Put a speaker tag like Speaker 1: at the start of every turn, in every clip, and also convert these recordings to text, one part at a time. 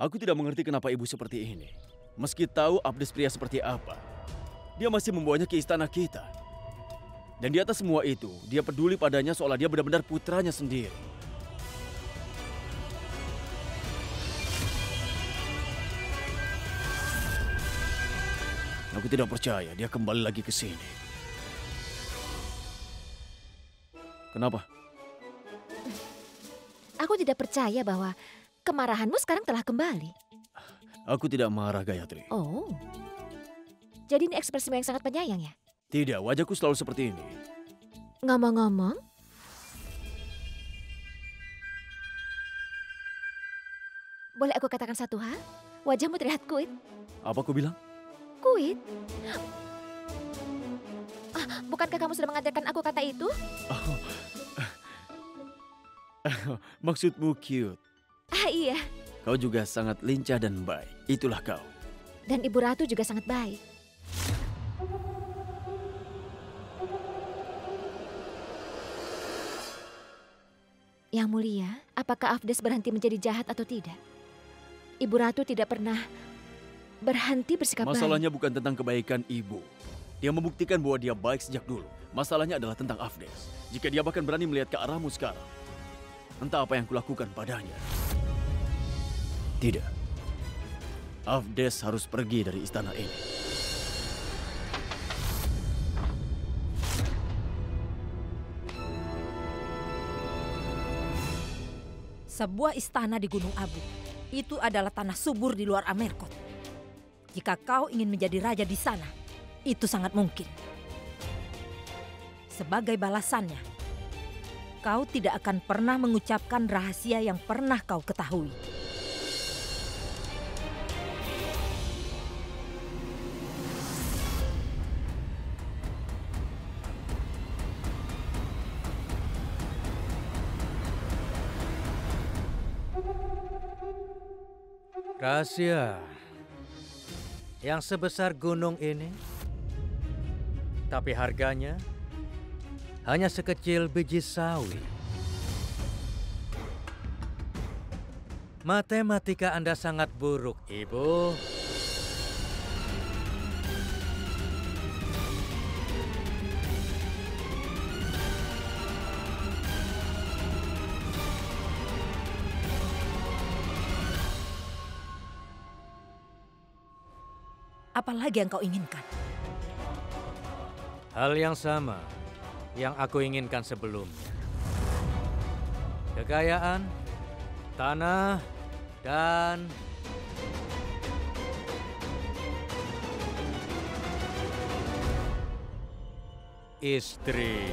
Speaker 1: Aku tidak mengerti kenapa ibu seperti ini. Meski tahu Abdes pria seperti apa, dia masih membawanya ke istana kita. Dan di atas semua itu, dia peduli padanya seolah dia benar-benar putranya sendiri. Aku tidak percaya dia kembali lagi ke sini. Kenapa?
Speaker 2: Aku tidak percaya bahwa kemarahanmu sekarang telah kembali.
Speaker 1: Aku tidak marah, Gayatri.
Speaker 2: Oh, jadi ini ekspresimu yang sangat penyayang ya?
Speaker 1: Tidak, wajahku selalu seperti ini.
Speaker 2: Ngomong-ngomong, boleh aku katakan satu hal? Wajahmu terlihat kuit.
Speaker 1: Apa aku bilang?
Speaker 2: Kuit? Bukankah kamu sudah mengajarkan aku kata itu?
Speaker 1: Maksudmu cute.
Speaker 2: Iya.
Speaker 1: Kau juga sangat lincah dan baik. Itulah kau.
Speaker 2: Dan Ibu Ratu juga sangat baik. Yang mulia, apakah Afdes berhenti menjadi jahat atau tidak? Ibu Ratu tidak pernah berhenti bersikap baik.
Speaker 1: Masalahnya bukan tentang kebaikan ibu. Dia membuktikan bahwa dia baik sejak dulu. Masalahnya adalah tentang Afdes. Jika dia bahkan berani melihat ke arahmu sekarang, entah apa yang kulakukan padanya. Tidak. Afdes harus pergi dari istana ini.
Speaker 3: Sebuah istana di Gunung Abu. Itu adalah tanah subur di luar Amerkot. Jika kau ingin menjadi raja di sana, itu sangat mungkin. Sebagai balasannya, kau tidak akan pernah mengucapkan rahasia yang pernah kau ketahui.
Speaker 4: Rahasia yang sebesar gunung ini, tapi harganya hanya sekecil biji sawi. Matematika Anda sangat buruk, Ibu.
Speaker 3: Apalagi yang kau inginkan?
Speaker 4: Hal yang sama yang aku inginkan sebelumnya. Kekayaan, tanah, dan istri.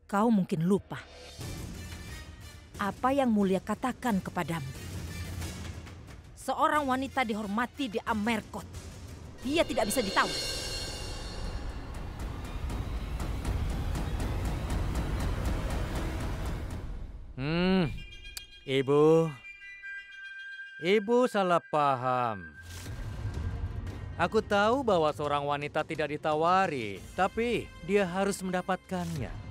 Speaker 3: Kau mungkin lupa apa yang mulia katakan kepadamu. Seorang wanita dihormati di Amerkot. Dia tidak bisa ditawar.
Speaker 4: Ibu salah paham. Aku tahu bahwa seorang wanita tidak ditawari, tapi dia harus mendapatkannya.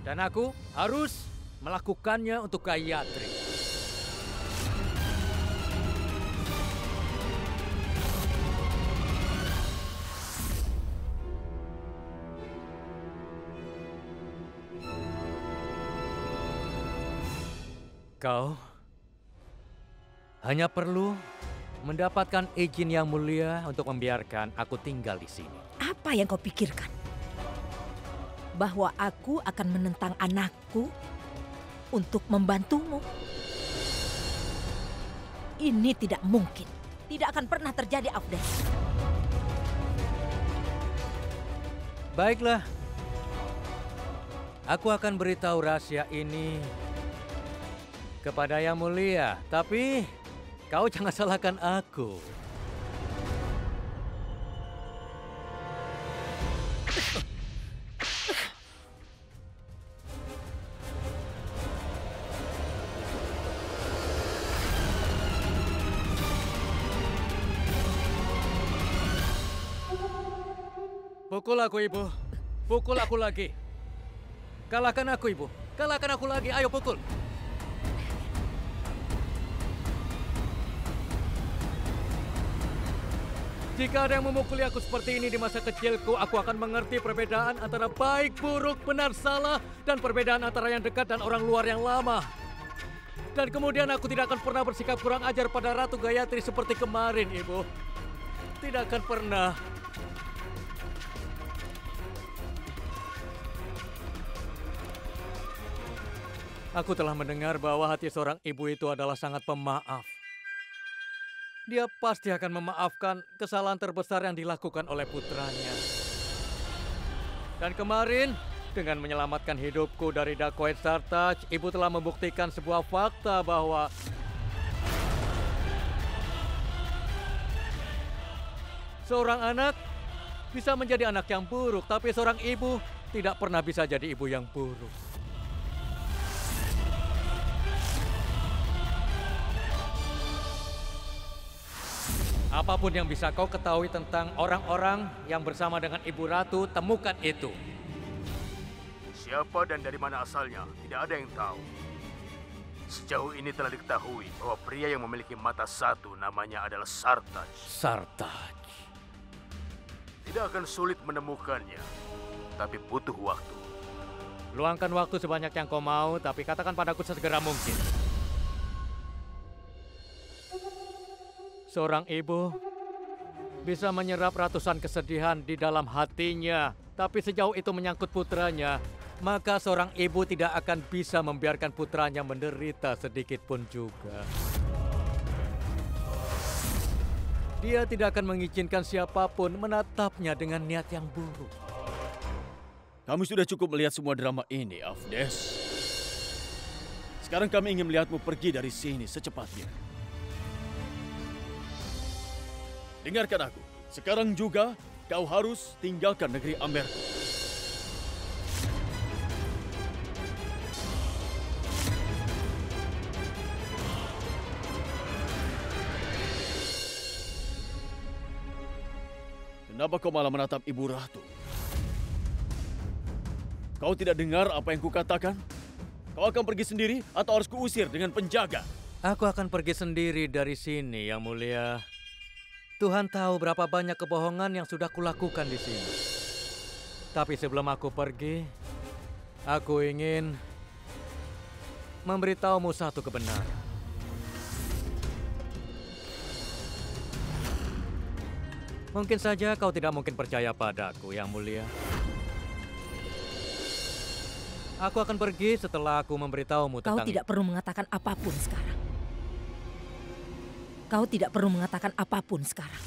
Speaker 4: Dan aku harus melakukannya untuk Gayatri. Kau hanya perlu mendapatkan izin yang mulia untuk membiarkan aku tinggal di sini.
Speaker 3: Apa yang kau pikirkan? Bahwa aku akan menentang anakku untuk membantumu? Ini tidak mungkin. Tidak akan pernah terjadi, Afdes.
Speaker 4: Baiklah. Aku akan beritahu rahasia ini kepada Yang Mulia. Tapi kau jangan salahkan aku. Pukul aku, Ibu. Pukul aku lagi. Kalahkan aku, Ibu. Kalahkan aku lagi. Ayo pukul. Jika ada yang memukuli aku seperti ini di masa kecilku, aku akan mengerti perbedaan antara baik, buruk, benar, salah, dan perbedaan antara yang dekat dan orang luar yang lama. Dan kemudian aku tidak akan pernah bersikap kurang ajar pada Ratu Gayatri seperti kemarin, Ibu. Tidak akan pernah. Aku telah mendengar bahwa hati seorang ibu itu adalah sangat pemaaf. Dia pasti akan memaafkan kesalahan terbesar yang dilakukan oleh putranya. Dan kemarin, dengan menyelamatkan hidupku dari Dacoit Sartaj, ibu telah membuktikan sebuah fakta bahwa seorang anak bisa menjadi anak yang buruk, tapi seorang ibu tidak pernah bisa jadi ibu yang buruk. Apapun yang bisa kau ketahui tentang orang-orang yang bersama dengan Ibu Ratu, temukan itu.
Speaker 5: Siapa dan dari mana asalnya, tidak ada yang tahu. Sejauh ini telah diketahui bahwa pria yang memiliki mata satu namanya adalah Sartaj.
Speaker 4: Sartaj.
Speaker 5: Tidak akan sulit menemukannya, tapi butuh waktu.
Speaker 4: Luangkan waktu sebanyak yang kau mau, tapi katakan padaku sesegera mungkin. Seorang ibu bisa menyerap ratusan kesedihan di dalam hatinya, tapi sejauh itu menyangkut putranya, maka seorang ibu tidak akan bisa membiarkan putranya menderita sedikit pun juga. Dia tidak akan mengizinkan siapapun menatapnya dengan niat yang buruk.
Speaker 1: Kamu sudah cukup melihat semua drama ini, Afdes. Sekarang kami ingin melihatmu pergi dari sini secepatnya. Dengarkan aku, sekarang juga kau harus tinggalkan negeri Amerko. Kenapa kau malah menatap Ibu Ratu? Kau tidak dengar apa yang kukatakan? Kau akan pergi sendiri atau harus kuusir dengan penjaga?
Speaker 4: Aku akan pergi sendiri dari sini, Yang Mulia. Tuhan tahu berapa banyak kebohongan yang sudah kulakukan di sini. Tapi sebelum aku pergi, aku ingin memberitahumu satu kebenaran. Mungkin saja kau tidak mungkin percaya padaku, Yang Mulia. Aku akan pergi setelah aku memberitahumu tentang...
Speaker 3: Kau tidak perlu mengatakan apapun sekarang. Kau tidak perlu mengatakan apapun sekarang.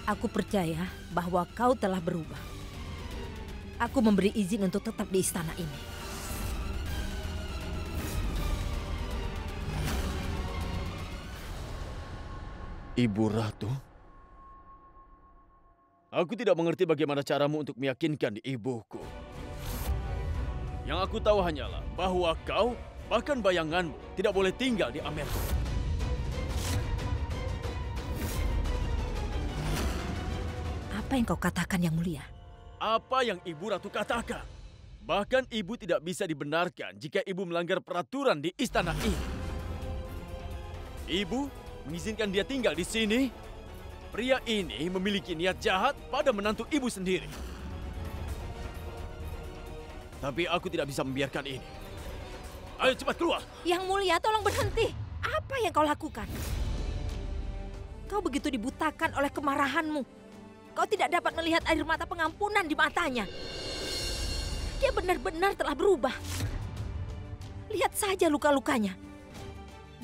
Speaker 3: Aku percaya bahwa kau telah berubah. Aku memberi izin untuk tetap di istana ini.
Speaker 1: Ibu Ratu? Aku tidak mengerti bagaimana caramu untuk meyakinkan ibuku. Yang aku tahu hanyalah bahwa kau, bahkan bayanganmu, tidak boleh tinggal di Amerko.
Speaker 3: Apa yang kau katakan, Yang Mulia?
Speaker 1: Apa yang Ibu Ratu katakan? Bahkan ibu tidak bisa dibenarkan jika ibu melanggar peraturan di istana ini. Ibu mengizinkan dia tinggal di sini. Pria ini memiliki niat jahat pada menantu ibu sendiri. Tapi aku tidak bisa membiarkan ini. Ayo cepat keluar.
Speaker 3: Yang Mulia, tolong berhenti. Apa yang kau lakukan? Kau begitu dibutakan oleh kemarahanmu. Kau tidak dapat melihat air mata pengampunan di matanya. Dia benar-benar telah berubah. Lihat saja luka-lukanya.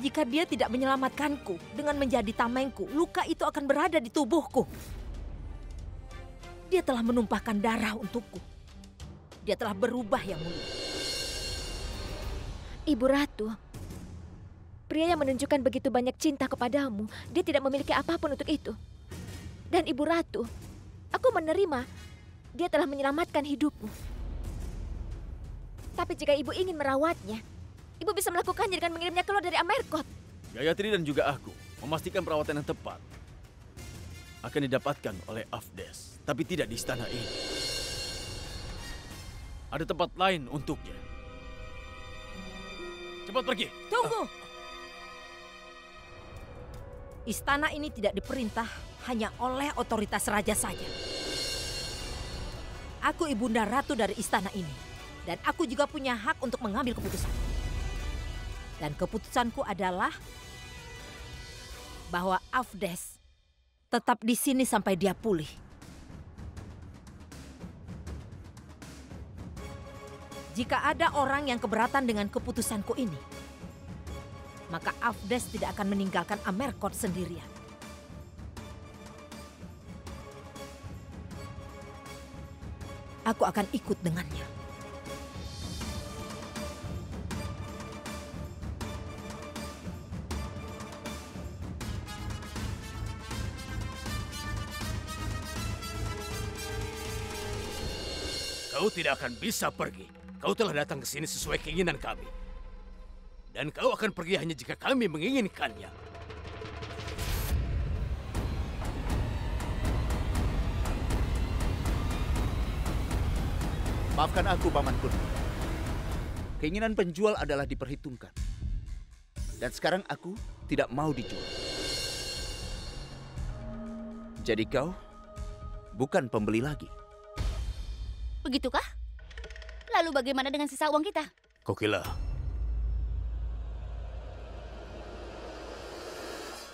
Speaker 3: Jika dia tidak menyelamatkanku dengan menjadi tamengku, luka itu akan berada di tubuhku. Dia telah menumpahkan darah untukku. Dia telah berubah, Yang Mulia.
Speaker 2: Ibu Ratu, pria yang menunjukkan begitu banyak cinta kepadamu, dia tidak memiliki apapun untuk itu. Dan Ibu Ratu, aku menerima dia telah menyelamatkan hidupmu. Tapi jika ibu ingin merawatnya, ibu bisa melakukannya dengan mengirimnya keluar dari Amerkot.
Speaker 1: Gayatri dan juga aku memastikan perawatan yang tepat. akan didapatkan oleh Afdes, tapi tidak di istana ini. Ada tempat lain untuknya. Cepat pergi.
Speaker 3: Tunggu! Istana ini tidak diperintah hanya oleh otoritas raja saja. Aku ibunda ratu dari istana ini. Dan aku juga punya hak untuk mengambil keputusan. Dan keputusanku adalah bahwa Afdes tetap di sini sampai dia pulih. Jika ada orang yang keberatan dengan keputusanku ini, maka Afdes tidak akan meninggalkan Amerkot sendirian. Aku akan ikut dengannya.
Speaker 5: Kau tidak akan bisa pergi. Kau telah datang ke sini sesuai keinginan kami. Dan kau akan pergi hanya jika kami menginginkannya.
Speaker 6: Maafkan aku, Paman Kun. Keinginan penjual adalah diperhitungkan. Dan sekarang aku tidak mau dijual. Jadi kau bukan pembeli lagi.
Speaker 7: Begitukah? Lalu bagaimana dengan sisa uang kita?
Speaker 5: Kokila.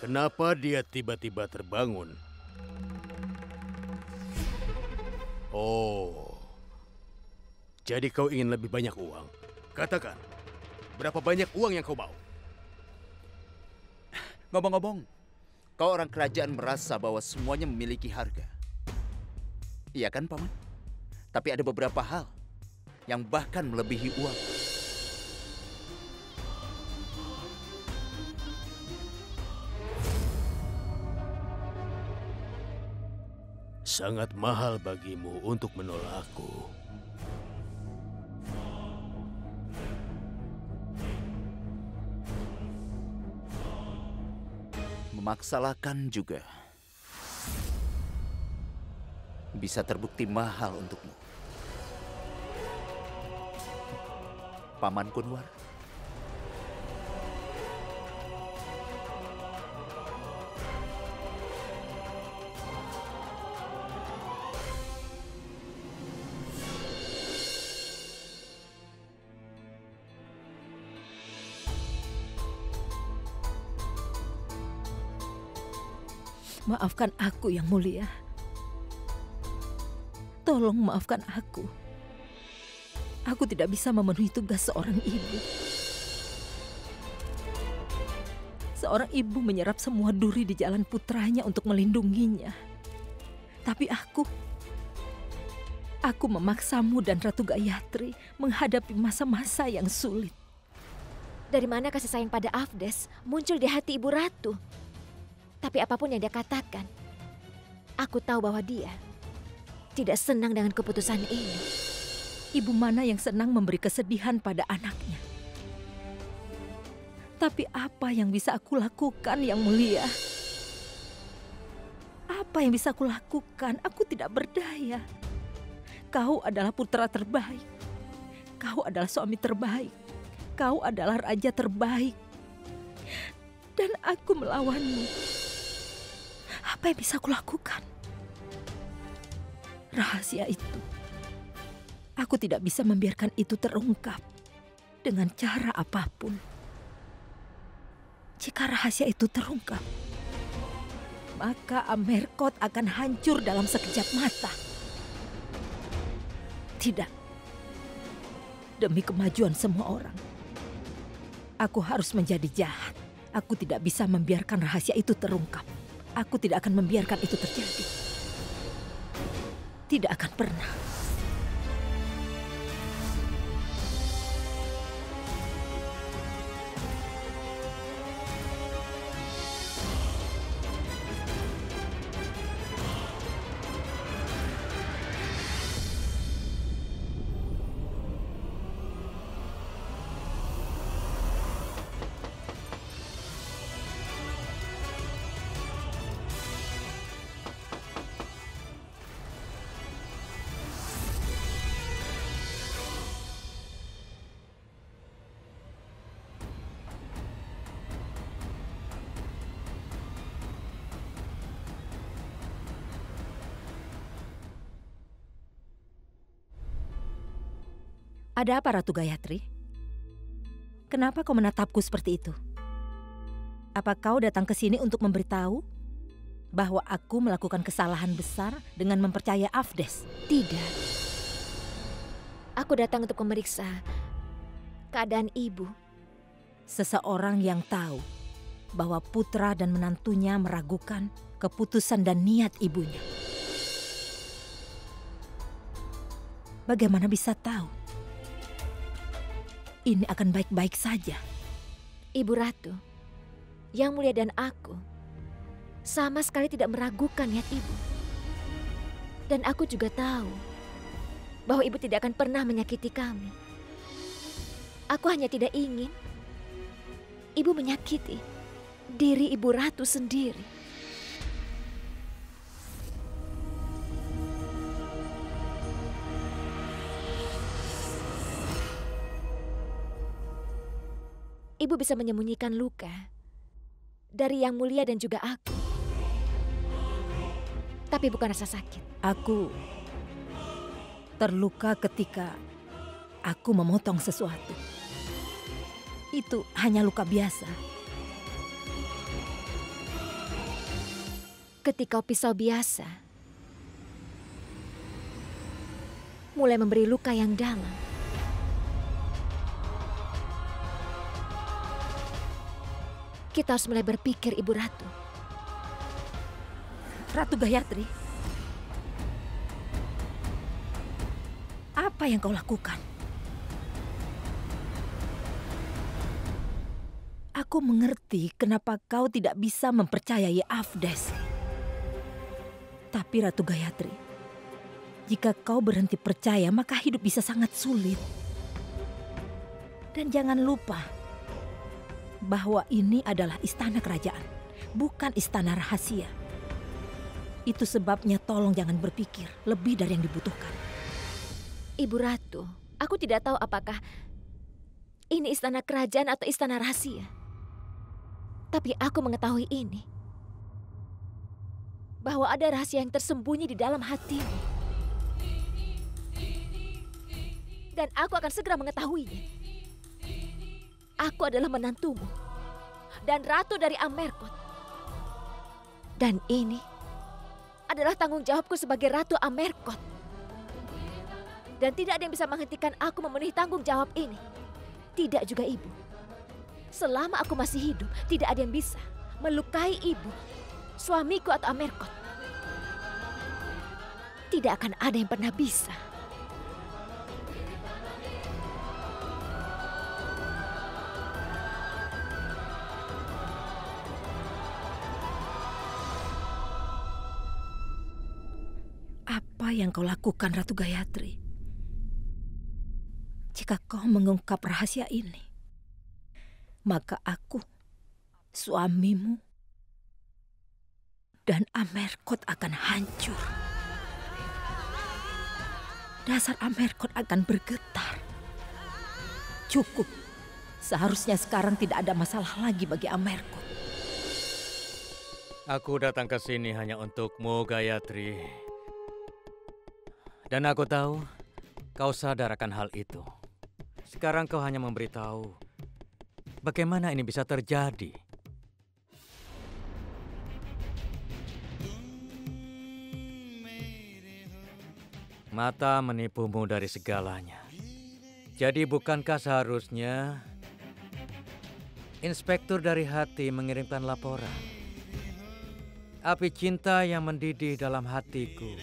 Speaker 5: Kenapa dia tiba-tiba terbangun? Oh. Jadi kau ingin lebih banyak uang? Katakan, berapa banyak uang yang kau mau?
Speaker 6: Ngomong-ngomong, kau orang kerajaan merasa bahwa semuanya memiliki harga. Iya kan, Paman? Tapi ada beberapa hal yang bahkan melebihi uang.
Speaker 5: Sangat mahal bagimu untuk menolakku.
Speaker 6: Memaksakan juga bisa terbukti mahal untukmu. Paman Kunwar.
Speaker 3: Maafkan aku, Yang Mulia. Tolong maafkan aku. Aku tidak bisa memenuhi tugas seorang ibu. Seorang ibu menyerap semua duri di jalan putranya untuk melindunginya. Tapi aku memaksamu dan Ratu Gayatri menghadapi masa-masa yang sulit.
Speaker 2: Dari mana kasih sayang pada Afdes muncul di hati Ibu Ratu? Tapi apapun yang dia katakan, aku tahu bahwa dia tidak senang dengan keputusan ini.
Speaker 3: Ibu mana yang senang memberi kesedihan pada anaknya? Tapi apa yang bisa aku lakukan, Yang Mulia? Apa yang bisa aku lakukan? Aku tidak berdaya. Kau adalah putra terbaik. Kau adalah suami terbaik. Kau adalah raja terbaik. Dan aku melawanmu. Apa yang bisa aku lakukan? Rahasia itu, aku tidak bisa membiarkan itu terungkap dengan cara apapun. Jika rahasia itu terungkap, maka Amerkot akan hancur dalam sekejap mata. Tidak. Demi kemajuan semua orang, aku harus menjadi jahat. Aku tidak bisa membiarkan rahasia itu terungkap. Aku tidak akan membiarkan itu terjadi. Tidak akan pernah. Ada apa, Ratu Gayatri? Kenapa kau menatapku seperti itu? Apa kau datang ke sini untuk memberitahu bahwa aku melakukan kesalahan besar dengan mempercayai Afdes?
Speaker 2: Tidak. Aku datang untuk memeriksa keadaan ibu.
Speaker 3: Seseorang yang tahu bahwa putra dan menantunya meragukan keputusan dan niat ibunya. Bagaimana bisa tahu? Ini akan baik-baik saja.
Speaker 2: Ibu Ratu, Yang Mulia dan aku sama sekali tidak meragukan niat ibu. Dan aku juga tahu bahwa ibu tidak akan pernah menyakiti kami. Aku hanya tidak ingin ibu menyakiti diri Ibu Ratu sendiri. Ibu bisa menyembunyikan luka dari Yang Mulia dan juga aku. Tapi bukan rasa sakit.
Speaker 3: Aku terluka ketika aku memotong sesuatu. Itu hanya luka biasa.
Speaker 2: Ketika pisau biasa mulai memberi luka yang dalam, kita harus mulai berpikir, Ibu Ratu.
Speaker 3: Ratu Gayatri, apa yang kau lakukan? Aku mengerti kenapa kau tidak bisa mempercayai Afdes. Tapi Ratu Gayatri, jika kau berhenti percaya, maka hidup bisa sangat sulit. Dan jangan lupa bahwa ini adalah istana kerajaan, bukan istana rahasia. Itu sebabnya tolong jangan berpikir lebih dari yang dibutuhkan.
Speaker 2: Ibu Ratu, aku tidak tahu apakah ini istana kerajaan atau istana rahasia. Tapi aku mengetahui ini, bahwa ada rahasia yang tersembunyi di dalam hatimu. Dan aku akan segera mengetahuinya. Aku adalah menantumu dan ratu dari Amerkot. Dan ini adalah tanggung jawabku sebagai Ratu Amerkot. Dan tidak ada yang bisa menghentikan aku memenuhi tanggung jawab ini. Tidak juga ibu. Selama aku masih hidup, tidak ada yang bisa melukai ibu, suamiku atau Amerkot. Tidak akan ada yang pernah bisa.
Speaker 3: Apa yang kau lakukan, Ratu Gayatri? Jika kau mengungkap rahasia ini, maka aku, suamimu, dan Amerkot akan hancur. Dasar Amerkot akan bergetar. Cukup. Seharusnya sekarang tidak ada masalah lagi bagi Amerkot.
Speaker 4: Aku datang ke sini hanya untukmu, Gayatri. Dan aku tahu kau sadar akan hal itu. Sekarang kau hanya memberitahu bagaimana ini bisa terjadi. Mata menipumu dari segalanya. Jadi bukankah seharusnya inspektur dari hati mengirimkan laporan? Api cinta yang mendidih dalam hatiku.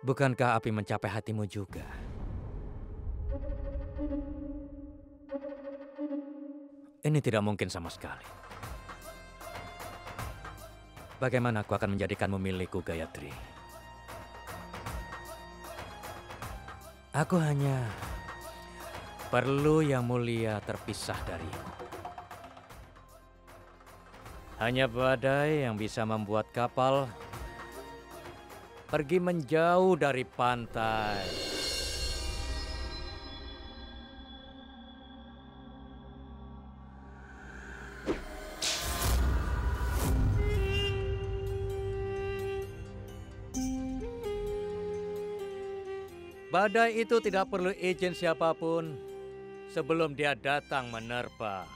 Speaker 4: Bukankah api mencapai hatimu juga? Ini tidak mungkin sama sekali. Bagaimana aku akan menjadikanmu milikku, Gayatri? Aku hanya perlu Yang Mulia terpisah dariku. Hanya badai yang bisa membuat kapal pergi menjauh dari pantai. Badai itu tidak perlu izin siapapun sebelum dia datang menerpa.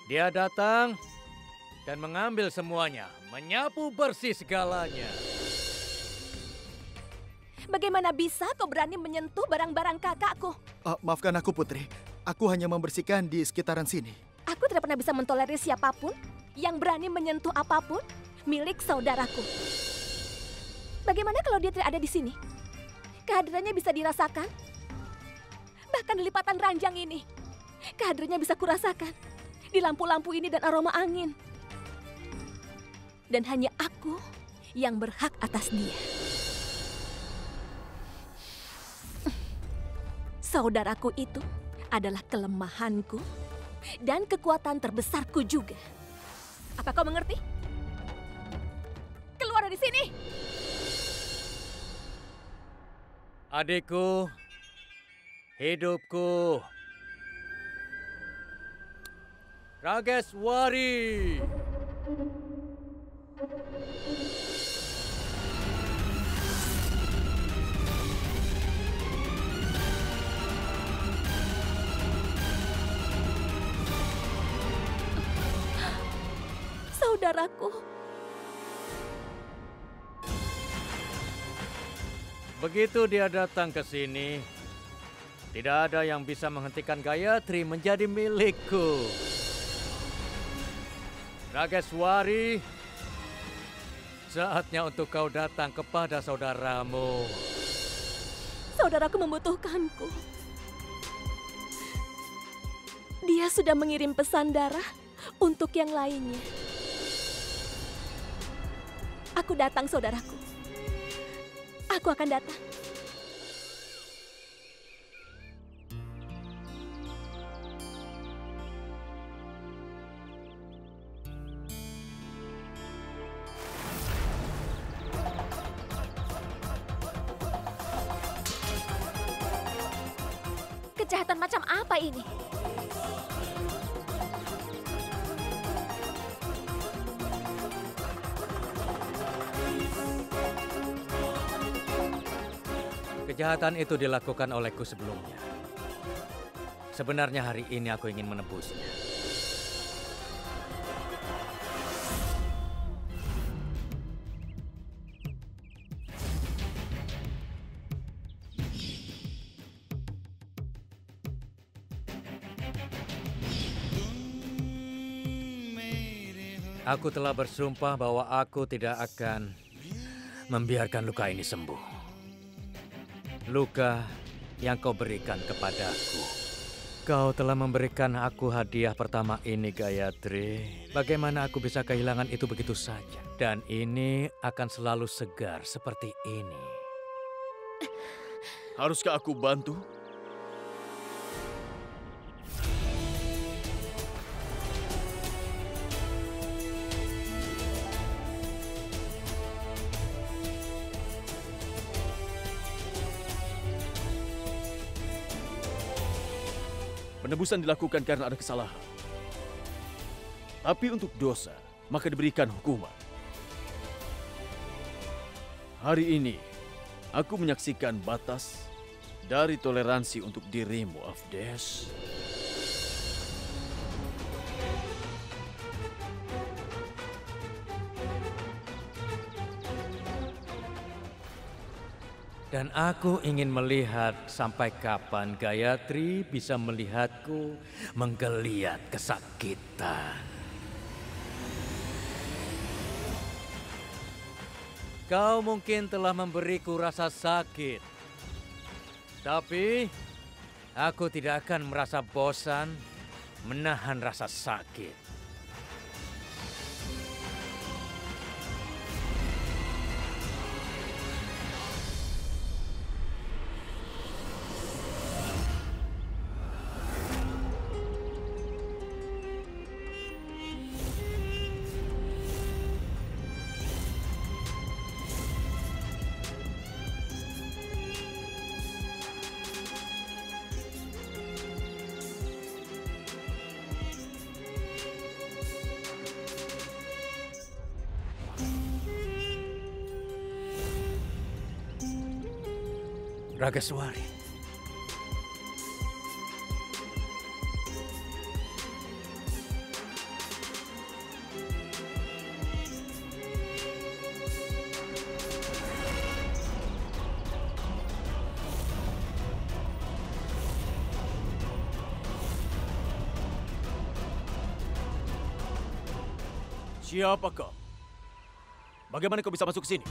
Speaker 4: Dia datang dan mengambil semuanya, menyapu bersih segalanya.
Speaker 8: Bagaimana bisa kau berani menyentuh barang-barang kakakku?
Speaker 9: Maafkan aku, Putri. Aku hanya membersihkan di sekitaran sini.
Speaker 8: Aku tidak pernah bisa mentolerir siapapun yang berani menyentuh apapun milik saudaraku. Bagaimana kalau dia tidak ada di sini? Kehadirannya bisa dirasakan. Bahkan di lipatan ranjang ini, kehadirannya bisa kurasakan. Di lampu-lampu ini dan aroma angin. Dan hanya aku yang berhak atas dia. Saudaraku itu adalah kelemahanku dan kekuatan terbesarku juga. Apa kau mengerti? Keluar dari sini!
Speaker 4: Adikku, hidupku, Rageswari.
Speaker 8: Saudaraku.
Speaker 4: Begitu dia datang ke sini, tidak ada yang bisa menghentikan Gayatri menjadi milikku. Rageswari, saatnya untuk kau datang kepada saudaramu.
Speaker 8: Saudaraku membutuhkanku. Dia sudah mengirim pesan darah untuk yang lainnya. Aku datang, saudaraku. Aku akan datang.
Speaker 2: Kejahatan macam apa ini?
Speaker 4: Kejahatan itu dilakukan olehku sebelumnya. Sebenarnya hari ini aku ingin menebusnya. Aku telah bersumpah bahwa aku tidak akan membiarkan luka ini sembuh. Luka yang kau berikan kepadaku. Kau telah memberikan aku hadiah pertama ini, Gayatri. Bagaimana aku bisa kehilangan itu begitu saja? Dan ini akan selalu segar seperti ini.
Speaker 1: Haruskah aku bantu? Penebusan dilakukan karena ada kesalahan. Tapi untuk dosa, maka diberikan hukuman. Hari ini, aku menyaksikan batas dari toleransi untuk dirimu, Afdes.
Speaker 4: Dan aku ingin melihat sampai kapan Gayatri bisa melihatku menggeliat kesakitan. Kau mungkin telah memberiku rasa sakit. Tapi aku tidak akan merasa bosan menahan rasa sakit. Ragaswari.
Speaker 1: Siapa kau? Bagaimana kau bisa masuk ke sini?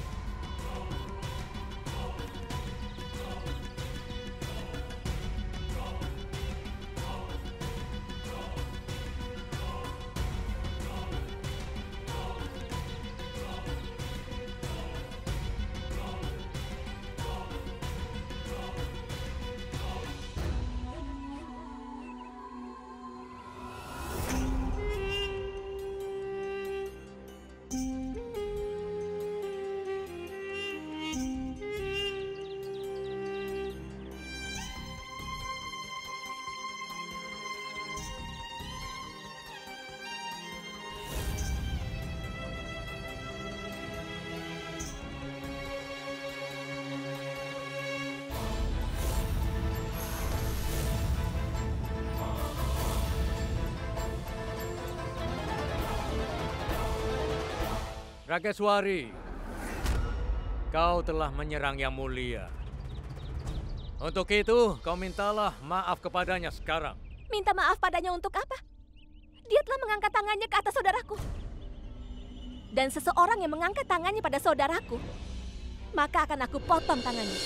Speaker 4: Ragaswari, kau telah menyerang Yang Mulia. Untuk itu, kau mintalah maaf kepadanya sekarang.
Speaker 8: Minta maaf padanya untuk apa? Dia telah mengangkat tangannya ke atas saudaraku. Dan seseorang yang mengangkat tangannya pada saudaraku, maka akan aku potong tangannya.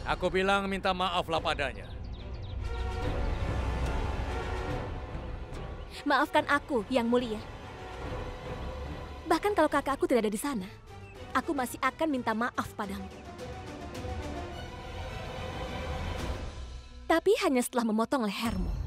Speaker 4: Aku bilang minta maaflah padanya.
Speaker 8: Maafkan aku, Yang Mulia. Bahkan kalau kakakku tidak ada di sana, aku masih akan minta maaf padamu. Tapi hanya setelah memotong lehermu.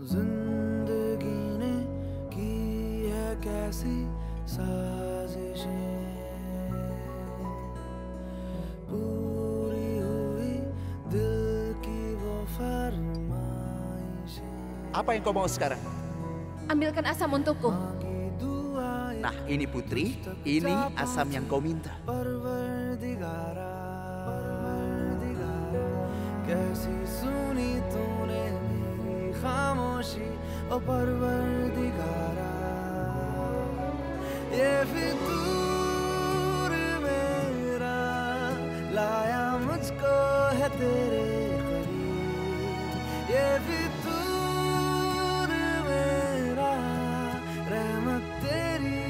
Speaker 10: जिंदगी ने की है कैसी साजिशें पूरी हुई दिल की वो फरमाइशें.
Speaker 6: Apa yang kau mau sekarang?
Speaker 2: Ambilkan asam untukku.
Speaker 6: Nah, ini putri, ini asam yang kau minta.
Speaker 10: परवरदिगारा कैसी सुनी तूने मेरी खामोशी ओ परवरदिगारा ये फितूर मेरा लाया मुझको है तेरे करीब ये फितूर मेरा रहमत तेरी.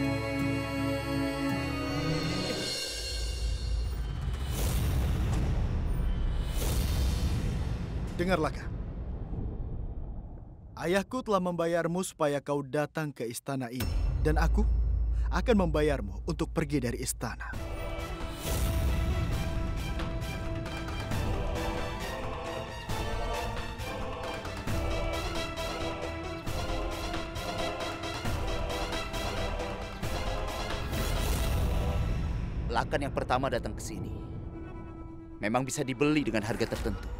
Speaker 9: Dengarlah, Kak. Ayahku telah membayarmu supaya kau datang ke istana ini. Dan aku akan membayarmu untuk pergi dari istana.
Speaker 6: Lakan yang pertama datang ke sini memang bisa dibeli dengan harga tertentu.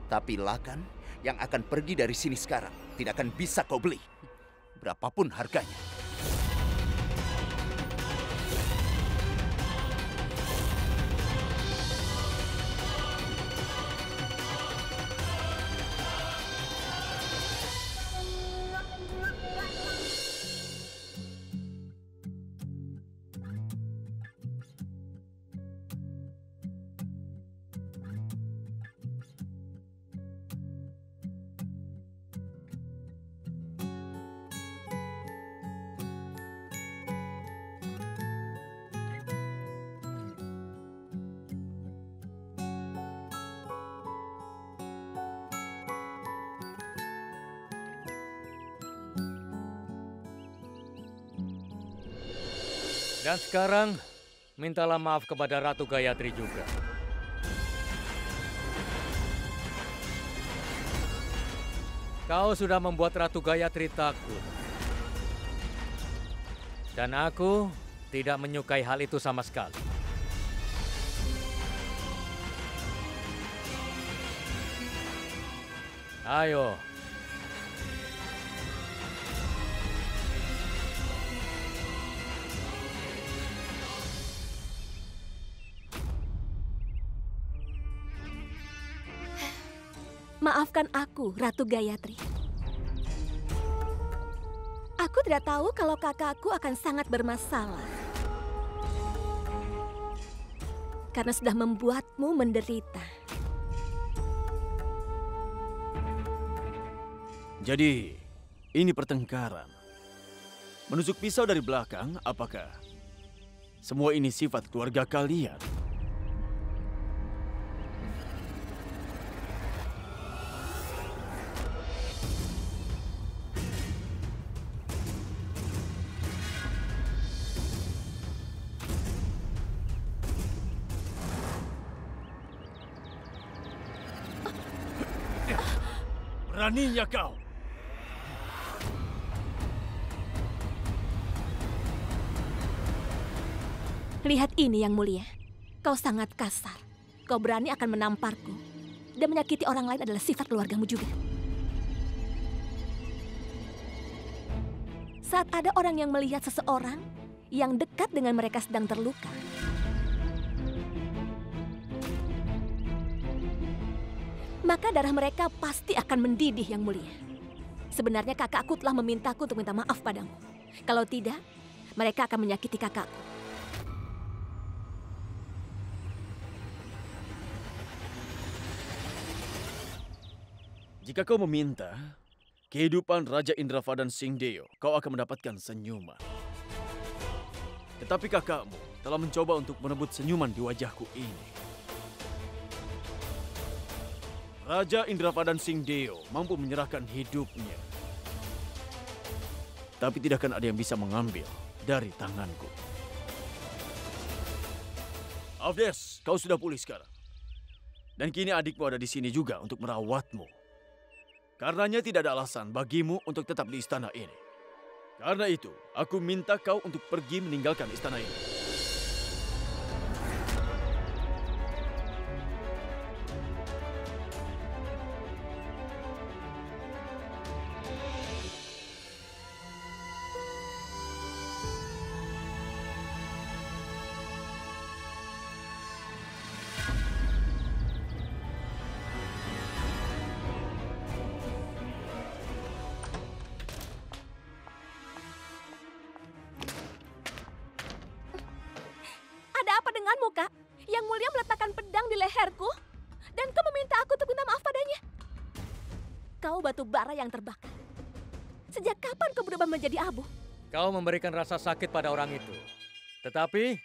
Speaker 6: Tapi Lakan yang akan pergi dari sini sekarang tidak akan bisa kau beli. Berapapun harganya.
Speaker 4: Dan sekarang, mintalah maaf kepada Ratu Gayatri juga. Kau sudah membuat Ratu Gayatri takut. Dan aku tidak menyukai hal itu sama sekali. Ayo.
Speaker 8: Maafkan aku, Ratu Gayatri. Aku tidak tahu kalau kakakku akan sangat bermasalah. Karena sudah membuatmu menderita.
Speaker 1: Jadi, ini pertengkaran. Menusuk pisau dari belakang, apakah semua ini sifat keluarga kalian? Beraninya kau!
Speaker 8: Lihat ini, Yang Mulia. Kau sangat kasar. Kau berani akan menamparku. Dan menyakiti orang lain adalah sifat keluargamu juga. Saat ada orang yang melihat seseorang yang dekat dengan mereka sedang terluka, maka darah mereka pasti akan mendidih, Yang Mulia. Sebenarnya kakakku telah memintaku untuk minta maaf padamu. Kalau tidak, mereka akan menyakiti kakakku.
Speaker 1: Jika kau meminta kehidupan Raja Indravadan Singdeo, kau akan mendapatkan senyuman. Tetapi kakakmu telah mencoba untuk merebut senyuman di wajahku ini. Raja Indravadan Singdeo mampu menyerahkan hidupnya. Tapi tidak akan ada yang bisa mengambil dari tanganku. Avdes, kau sudah pulih sekarang. Dan kini adikmu ada di sini juga untuk merawatmu. Karenanya tidak ada alasan bagimu untuk tetap di istana ini. Karena itu, aku minta kau untuk pergi meninggalkan istana ini.
Speaker 8: Ada apa denganmu, Kak? Yang Mulia meletakkan pedang di leherku dan kau meminta aku untuk minta maaf padanya. Kau batu bara yang terbakar. Sejak kapan kau berubah menjadi abu?
Speaker 4: Kau memberikan rasa sakit pada orang itu. Tetapi,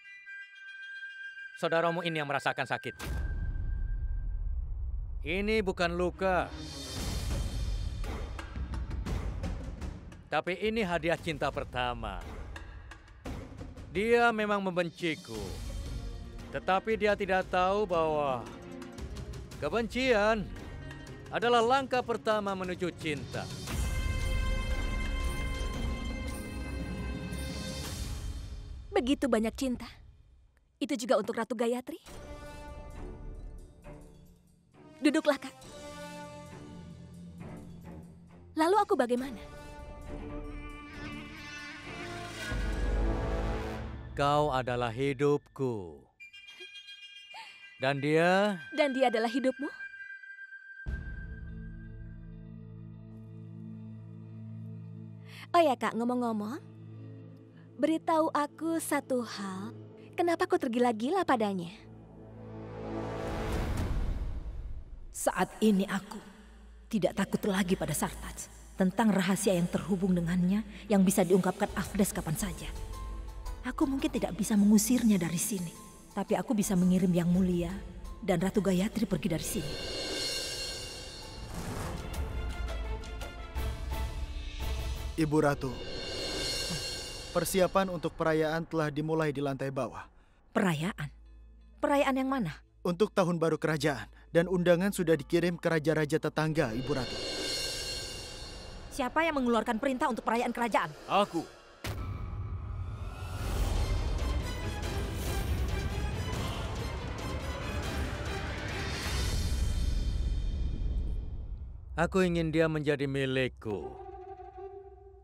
Speaker 4: saudaramu ini yang merasakan sakit. Ini bukan luka. Tapi ini hadiah cinta pertama. Dia memang membenciku. Tetapi dia tidak tahu bahwa kebencian adalah langkah pertama menuju cinta.
Speaker 8: Begitu banyak cinta. Itu juga untuk Ratu Gayatri. Duduklah, Kak. Lalu aku bagaimana?
Speaker 4: Kau adalah hidupku. Dan dia?
Speaker 8: Dan dia adalah hidupmu? Oh ya, Kak, ngomong-ngomong, beritahu aku satu hal. Kenapa kau tergila-gila padanya?
Speaker 3: Saat ini aku tidak takut lagi pada Sartaj. Tentang rahasia yang terhubung dengannya yang bisa diungkapkan Avdes kapan saja. Aku mungkin tidak bisa mengusirnya dari sini. Tapi aku bisa mengirim Yang Mulia dan Ratu Gayatri pergi dari sini.
Speaker 9: Ibu Ratu, Persiapan untuk perayaan telah dimulai di lantai bawah.
Speaker 3: Perayaan? Perayaan yang mana?
Speaker 9: Untuk tahun baru kerajaan. Dan undangan sudah dikirim ke raja-raja tetangga, Ibu Ratu.
Speaker 3: Siapa yang mengeluarkan perintah untuk perayaan kerajaan?
Speaker 1: Aku.
Speaker 4: Aku ingin dia menjadi milikku.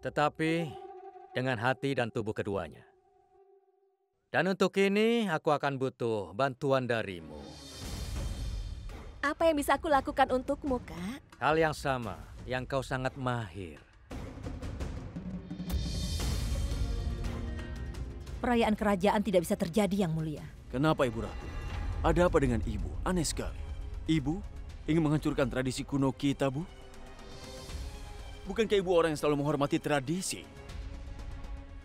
Speaker 4: Tetapi dengan hati dan tubuh keduanya. Dan untuk ini aku akan butuh bantuan darimu.
Speaker 8: Apa yang bisa aku lakukan untukmu, Kak?
Speaker 4: Hal yang sama, yang kau sangat mahir.
Speaker 3: Perayaan kerajaan tidak bisa terjadi, Yang Mulia.
Speaker 1: Kenapa, Ibu Ratu? Ada apa dengan Ibu? Aneh sekali. Ibu ingin menghancurkan tradisi kuno kita, Bu? Bukankah Ibu orang yang selalu menghormati tradisi?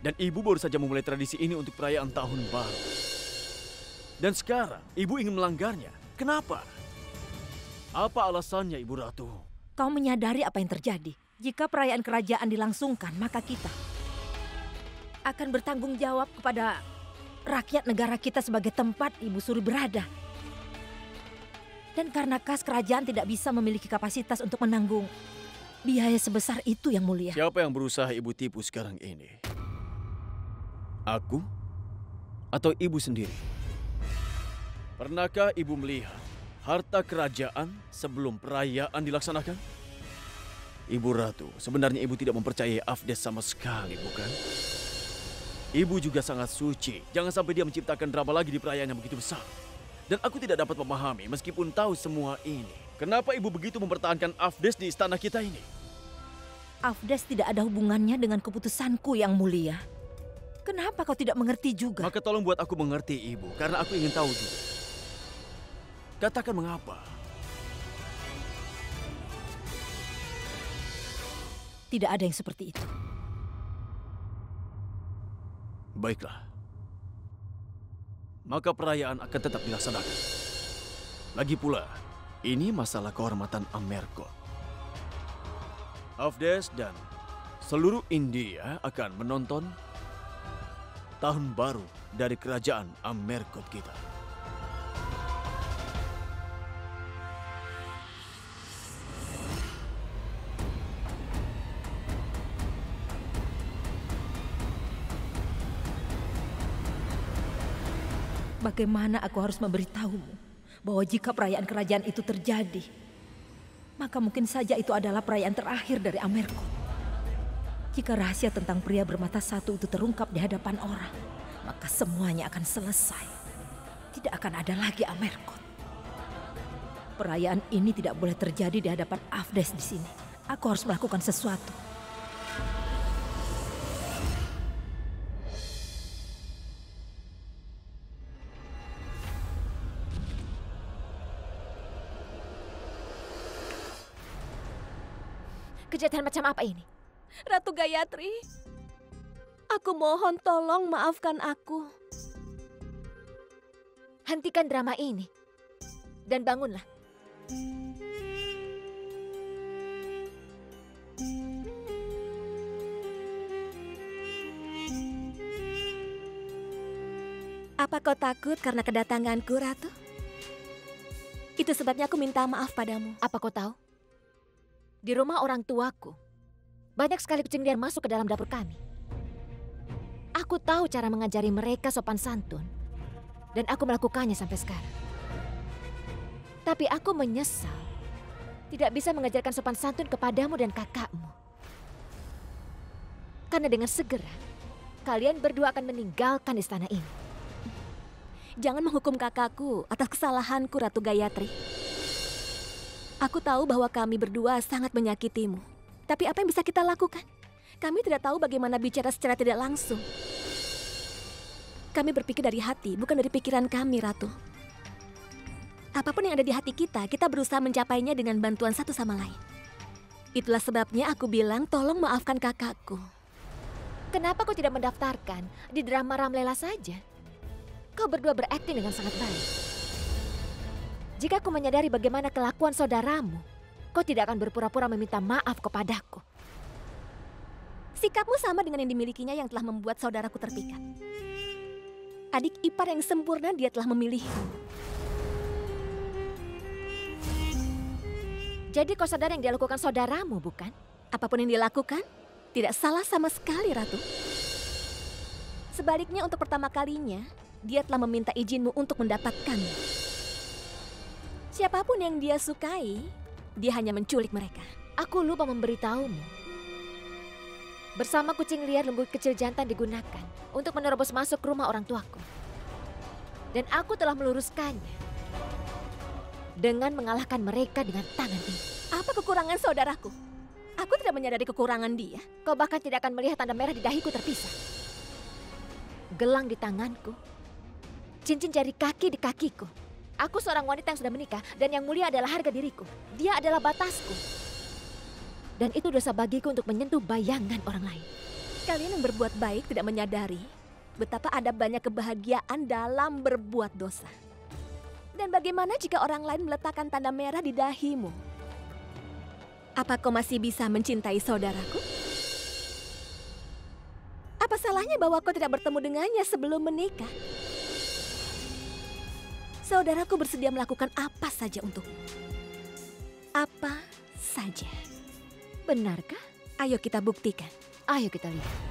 Speaker 1: Dan Ibu baru saja memulai tradisi ini untuk perayaan tahun baru. Dan sekarang Ibu ingin melanggarnya. Kenapa? Apa alasannya, Ibu Ratu?
Speaker 3: Kau menyadari apa yang terjadi? Jika perayaan kerajaan dilangsungkan, maka kita akan bertanggung jawab kepada rakyat negara kita sebagai tempat Ibu Suri berada. Dan karena kas kerajaan tidak bisa memiliki kapasitas untuk menanggung biaya sebesar itu, Yang Mulia.
Speaker 1: Siapa yang berusaha Ibu tipu sekarang ini? Aku? Atau Ibu sendiri? Pernahkah Ibu melihat harta kerajaan sebelum perayaan dilaksanakan? Ibu Ratu, sebenarnya Ibu tidak mempercayai Afdes sama sekali, bukan? Ibu juga sangat suci. Jangan sampai dia menciptakan drama lagi di perayaan yang begitu besar. Dan aku tidak dapat memahami meskipun tahu semua ini. Kenapa Ibu begitu mempertahankan Afdes di istana kita ini?
Speaker 3: Afdes tidak ada hubungannya dengan keputusanku, Yang Mulia. Kenapa kau tidak mengerti juga?
Speaker 1: Maka tolong buat aku mengerti, Ibu. Karena aku ingin tahu juga. Katakan mengapa.
Speaker 3: Tidak ada yang seperti itu.
Speaker 1: Baiklah. Maka perayaan akan tetap dilaksanakan. Lagi pula, ini masalah kehormatan Amerkot. Afdes dan seluruh India akan menonton tahun baru dari kerajaan Amerkot kita.
Speaker 3: Bagaimana aku harus memberitahumu bahwa jika perayaan kerajaan itu terjadi, maka mungkin saja itu adalah perayaan terakhir dari Amerkot. Jika rahasia tentang pria bermata satu itu terungkap di hadapan orang, maka semuanya akan selesai. Tidak akan ada lagi Amerkot. Perayaan ini tidak boleh terjadi di hadapan Afdes di sini. Aku harus melakukan sesuatu.
Speaker 2: Kejahatan macam apa ini?
Speaker 8: Ratu Gayatri, aku mohon tolong maafkan aku.
Speaker 2: Hentikan drama ini. Dan bangunlah.
Speaker 8: Apa kau takut karena kedatanganku, Ratu? Itu sebabnya aku minta maaf padamu.
Speaker 2: Apa kau tahu? Di rumah orang tuaku, banyak sekali kucing liar masuk ke dalam dapur kami. Aku tahu cara mengajari mereka sopan santun. Dan aku melakukannya sampai sekarang. Tapi aku menyesal tidak bisa mengajarkan sopan santun kepadamu dan kakakmu. Karena dengan segera, kalian berdua akan meninggalkan istana ini.
Speaker 8: Jangan menghukum kakakku atas kesalahanku, Ratu Gayatri. Aku tahu bahwa kami berdua sangat menyakitimu. Tapi apa yang bisa kita lakukan? Kami tidak tahu bagaimana bicara secara tidak langsung. Kami berpikir dari hati, bukan dari pikiran kami, Ratu. Apapun yang ada di hati kita, kita berusaha mencapainya dengan bantuan satu sama lain. Itulah sebabnya aku bilang, tolong maafkan kakakku.
Speaker 2: Kenapa kau tidak mendaftarkan di drama Ramlela saja? Kau berdua berakting dengan sangat baik. Jika kau menyadari bagaimana kelakuan saudaramu, kau tidak akan berpura-pura meminta maaf kepadaku.
Speaker 8: Sikapmu sama dengan yang dimilikinya yang telah membuat saudaraku terpikat. Adik ipar yang sempurna dia telah memilihmu.
Speaker 2: Jadi kau sadar yang dia lakukan saudaramu, bukan?
Speaker 8: Apapun yang dia lakukan, tidak salah sama sekali, Ratu. Sebaliknya untuk pertama kalinya, dia telah meminta izinmu untuk mendapatkanmu. Siapapun yang dia sukai, dia hanya menculik mereka.
Speaker 2: Aku lupa memberitahumu. Bersama kucing liar lembut kecil jantan digunakan untuk menerobos masuk ke rumah orang tuaku. Dan aku telah meluruskannya dengan mengalahkan mereka dengan tangan ini.
Speaker 8: Apa kekurangan saudaraku? Aku tidak menyadari kekurangan dia.
Speaker 2: Kau bahkan tidak akan melihat tanda merah di dahiku terpisah. Gelang di tanganku. Cincin jari kaki di kakiku. Aku seorang wanita yang sudah menikah dan yang mulia adalah harga diriku. Dia adalah batasku. Dan itu dosa bagiku untuk menyentuh bayangan orang lain.
Speaker 8: Kalian yang berbuat baik tidak menyadari betapa ada banyak kebahagiaan dalam berbuat dosa. Dan bagaimana jika orang lain meletakkan tanda merah di dahimu? Apa kau masih bisa mencintai saudaraku? Apa salahnya bahwa kau tidak bertemu dengannya sebelum menikah? Saudaraku bersedia melakukan apa saja untukmu. Apa saja.
Speaker 2: Benarkah?
Speaker 8: Ayo kita buktikan.
Speaker 2: Ayo kita lihat.